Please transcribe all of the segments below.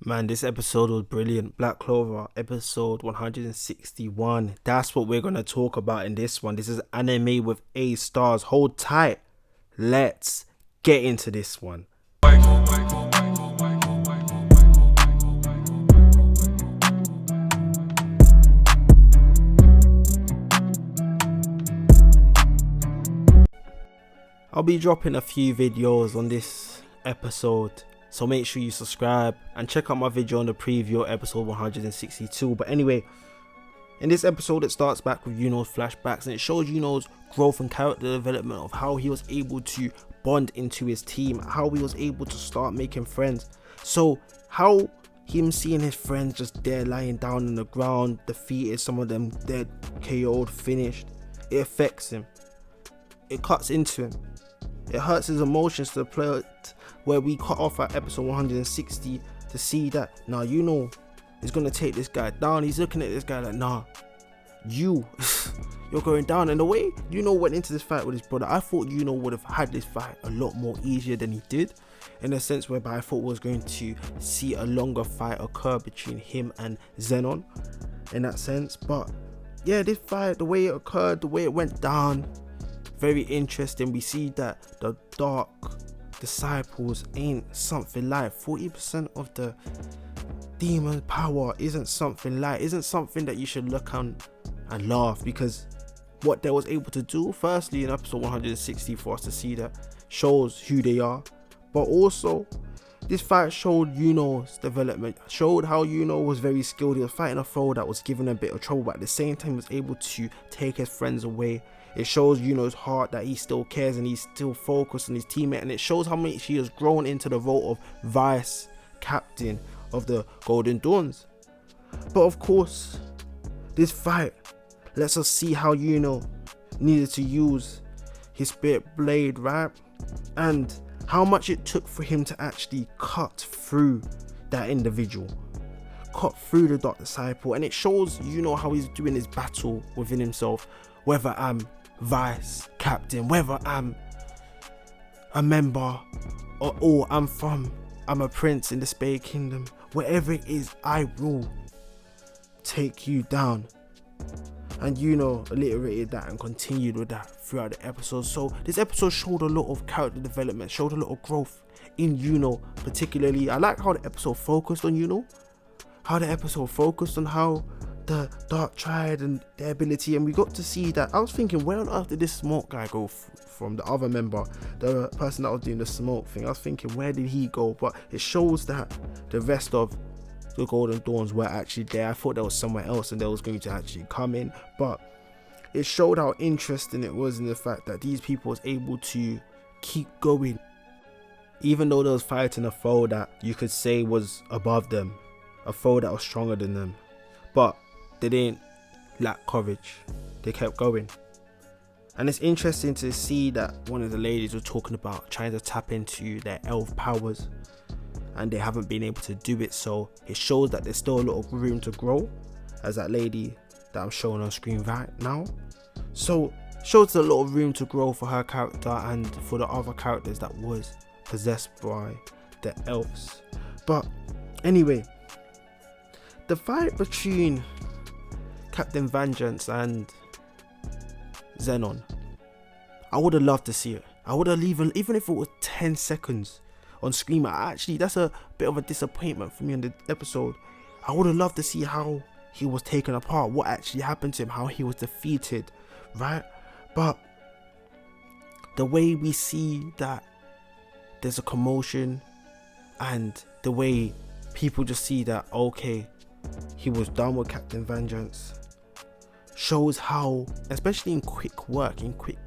Man, this episode was brilliant. Black Clover, episode 161. That's what we're going to talk about in this one. This is anime with A stars. Hold tight. Let's get into this one. I'll be dropping a few videos on this episode, so make sure you subscribe and check out my video on the preview episode 162. But anyway, in this episode it starts back with Yuno's flashbacks and it shows Yuno's growth and character development of how he was able to bond into his team, how he was able to start making friends. So how him seeing his friends just there lying down on the ground, defeated, some of them dead, KO'd, finished, it affects him. It cuts into him. It hurts his emotions to the point where we cut off at episode 160 to see that now Yuno is gonna take this guy down. He's looking at this guy like, nah, you're going down. And the way Yuno went into this fight with his brother, I thought Yuno would have had this fight a lot more easier than he did, in a sense whereby I thought we was going to see a longer fight occur between him and Zenon in that sense. But yeah, this fight, the way it occurred, the way it went down, very interesting. We see that the dark disciples ain't something light. 40% of the demon power isn't something light, isn't something that you should look on and laugh, because what they was able to do, firstly in episode 160, for us to see that, shows who they are. But also this fight showed Yuno's development, showed how Yuno was very skilled. He was fighting a foe that was giving him a bit of trouble, but at the same time was able to take his friends away. It shows Yuno's heart, that he still cares and he's still focused on his teammate, and it shows how much he has grown into the role of vice captain of the Golden Dawns. But of course, this fight lets us see how Yuno needed to use his spirit blade, right? And how much it took for him to actually cut through that individual, cut through the dark disciple. And it shows Yuno how he's doing his battle within himself, whether I'm vice captain, whether I'm a member or I'm a prince in the Spade Kingdom, wherever it is, I will take you down. And Yuno alliterated that and continued with that throughout the episode. So this episode showed a lot of character development, showed a lot of growth in Yuno particularly. I like how the episode focused on Yuno, how the episode focused on how the Dark Triad and their ability, and we got to see that. I was thinking, where on earth did this smoke guy go from, the other member, the person that was doing the smoke thing? I was thinking, where did he go? But it shows that the rest of the Golden Dawns were actually there. I thought there was somewhere else and they was going to actually come in, but it showed how interesting it was in the fact that these people was able to keep going, even though they was fighting a foe that you could say was above them, a foe that was stronger than them. But they didn't lack courage, they kept going. And it's interesting to see that one of the ladies was talking about trying to tap into their elf powers, and they haven't been able to do it. So it shows that there's still a lot of room to grow, as that lady that I'm showing on screen right now. So shows a lot of room to grow for her character and for the other characters that was possessed by the elves. But anyway, the fight between Captain Vengeance and Zenon, I would have loved to see it. I would have even if it was 10 seconds on screen. Actually, that's a bit of a disappointment for me in the episode. I would have loved to see how he was taken apart, what actually happened to him, how he was defeated, right? But the way we see that there's a commotion, and the way people just see that, okay, he was done with Captain Vengeance, shows how, especially in quick work, in quick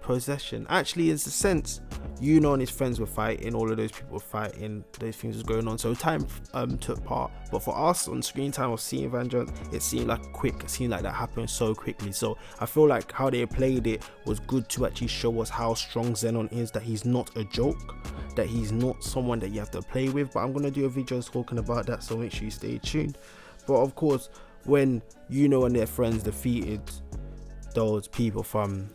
possession, actually in a sense, Yuno and his friends were fighting, all of those people were fighting, those things was going on, so time took part. But for us on screen time of seeing Vengeance, it seemed like quick, it seemed like that happened so quickly. So I feel like how they played it was good to actually show us how strong Zenon is, that he's not a joke, that he's not someone that you have to play with. But I'm going to do a video talking about that, so make sure you stay tuned. But of course, when Yuno and their friends defeated those people from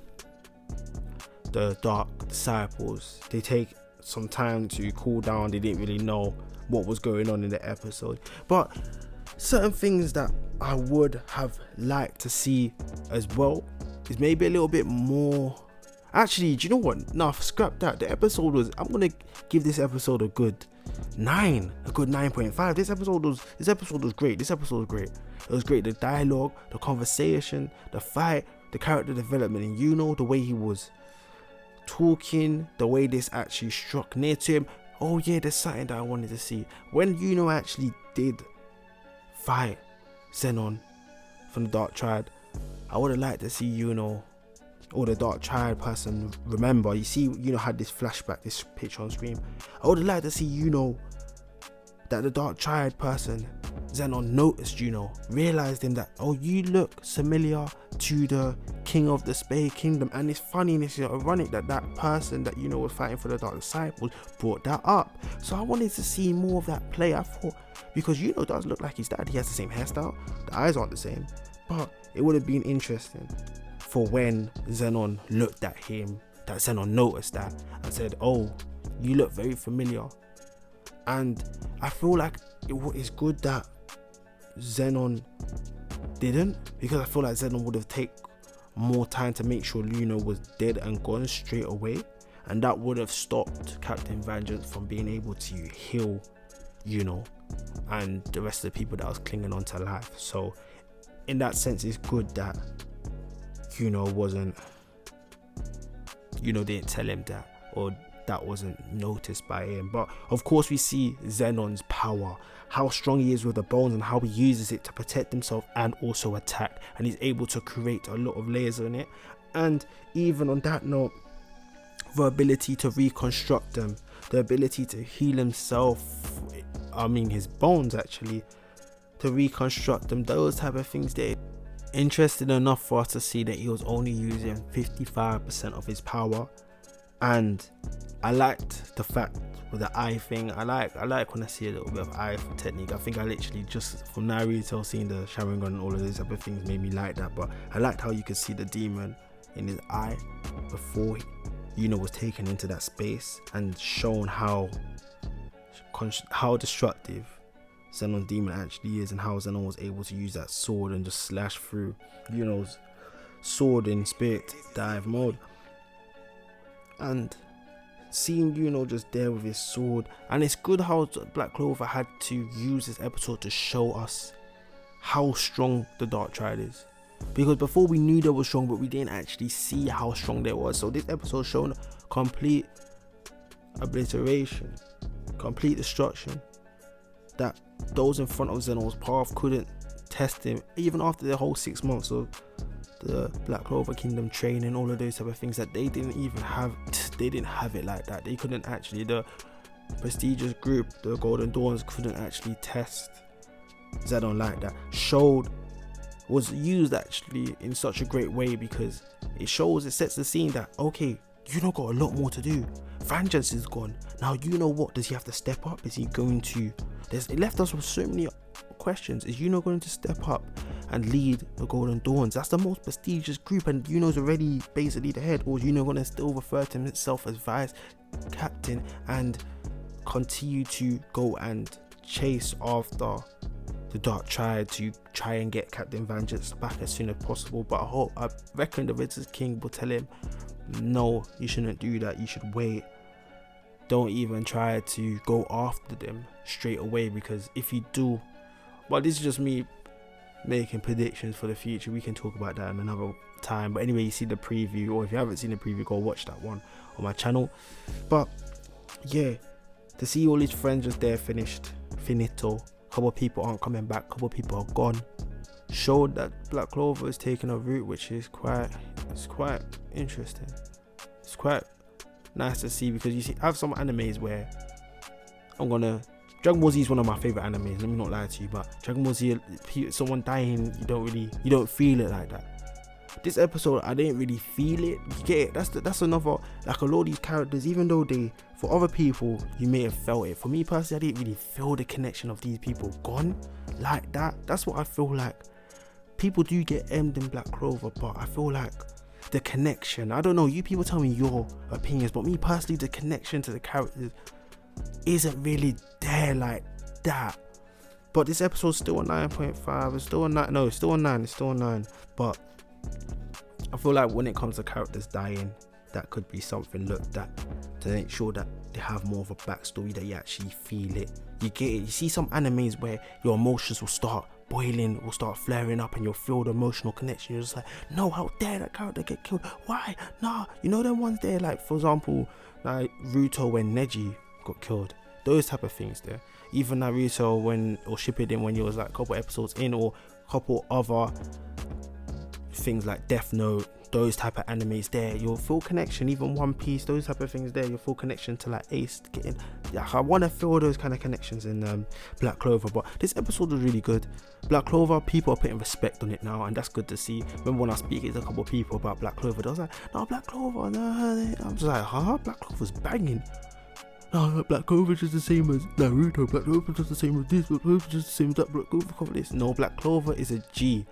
the Dark Disciples, they take some time to cool down. They didn't really know what was going on in the episode. But certain things that I would have liked to see as well is maybe a little bit more. Actually, do you know what? No, scrap that. The episode was, I'm gonna give this episode a good 9.5. This episode was great. It was great. The dialogue, the conversation, the fight, the character development, and the way he was talking, the way this actually struck near to him. Oh yeah, there's something that I wanted to see. When Yuno actually did fight Zenon from the Dark Triad, I would have liked to see Yuno or the Dark Triad person remember. You see, had this flashback, this picture on screen. I would have liked to see that the Dark Triad person, Zenon, noticed realized him that, oh, you look familiar to the King of the Spade Kingdom. And it's funny and it's ironic that person that was fighting for the Dark Disciples brought that up. So I wanted to see more of that play. I thought, because does look like his dad, he has the same hairstyle, the eyes aren't the same, but it would have been interesting for when Zenon looked at him, that Zenon noticed that and said, oh, you look very familiar. And I feel like it's good that Zenon didn't, because I feel like Zenon would have taken more time to make sure Yuno was dead and gone straight away, and that would have stopped Captain Vengeance from being able to heal Yuno and the rest of the people that was clinging on to life. So in that sense, it's good that didn't tell him that, or that wasn't noticed by him. But of course we see Zenon's power, how strong he is with the bones and how he uses it to protect himself and also attack, and he's able to create a lot of layers on it. And even on that note, the ability to reconstruct them, the ability to heal himself, his bones actually, to reconstruct them, those type of things, they're interesting enough for us to see that he was only using 55% of his power. And I liked the fact with the eye thing. I like when I see a little bit of eye technique. I think I literally just from Naruto seeing the Sharingan and all of those type of things made me like that. But I liked how you could see the demon in his eye before was taken into that space, and shown how destructive Zenon's demon actually is, and how Zenon was able to use that sword and just slash through Yuno's sword in spirit dive mode. And seeing just there with his sword, and it's good how Black Clover had to use this episode to show us how strong the Dark Triad is, because before we knew they were strong, but we didn't actually see how strong they were. So this episode shown complete obliteration, complete destruction, that those in front of Zenon's path couldn't test him, even after the whole 6 months of the Black Clover Kingdom training, all of those type of things, that they didn't have it like that. They couldn't actually, the prestigious group, the Golden Dawns, couldn't actually test Zenon like that. Was used actually in such a great way, because it sets the scene that, okay, got a lot more to do. Vengeance is gone. Now what? Does he have to step up? Is he going to... It left us with so many questions. Is going to step up and lead the Golden Dawns? That's the most prestigious group, and Yuno's already basically the head. Or is going to still refer to himself as vice captain and continue to go and chase after the Dark Triad to try and get Captain Vengeance back as soon as possible? But I reckon the Wizard King will tell him, no, you shouldn't do that. You should wait. Don't even try to go after them straight away, because if you do, but this is just me making predictions for the future. We can talk about that in another time. But anyway, you see the preview, or if you haven't seen the preview, go watch that one on my channel. But yeah, to see all his friends just there finito, a couple of people aren't coming back, a couple of people are gone, showed that Black Clover is taking a route which is quite interesting. It's quite nice to see, because you see, I have some animes where Dragon Ball Z is one of my favorite animes, let me not lie to you, but Dragon Ball Z, someone dying, you don't feel it like that. This episode, I didn't really feel it. You get it? That's another, like, a lot of these characters, even though for other people, you may have felt it. For me personally, I didn't really feel the connection of these people gone like that. That's what I feel like. People do get M'd in Black Clover, but I feel like the connection, I don't know, you people tell me your opinions, but me personally, the connection to the characters isn't really there like that. But this episode's still a 9.5. It's still a 9. No, it's still a 9. It's still a 9. But I feel like when it comes to characters dying, that could be something looked at to make sure that they have more of a backstory, that you actually feel it. You get it. You see some animes where your emotions will start boiling, will start flaring up, and you'll feel the emotional connection. You're just like, no, how dare that character get killed? Why? Nah, you know them ones there, like for example, like Ruto when Neji got killed. Those type of things there. Even Naruto or Shippuden when you was like a couple episodes in, or a couple other things like Death Note, those type of animes there, you'll feel connection. Even One Piece, those type of things there, you'll feel connection to like Ace getting. Yeah, I want to feel those kind of connections in Black Clover. But this episode was really good. Black Clover, people are putting respect on it now, and that's good to see. Remember when I speak to a couple of people about Black Clover, they was like, no, Black Clover, no. I'm just like, huh? Black Clover's banging. No, Black Clover is just the same as Naruto. Black Clover is just the same as this. Black Clover is just the same as that. Black Clover this. No, Black Clover is a G.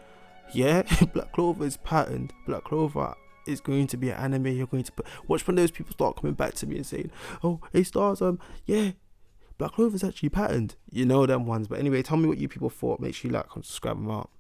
Yeah, Black Clover is patterned. Black Clover is going to be an anime. You're going to watch when those people start coming back to me and saying, "Oh, hey stars, yeah, Black Clover is actually patterned." You know them ones. But anyway, tell me what you people thought. Make sure you like and subscribe them out.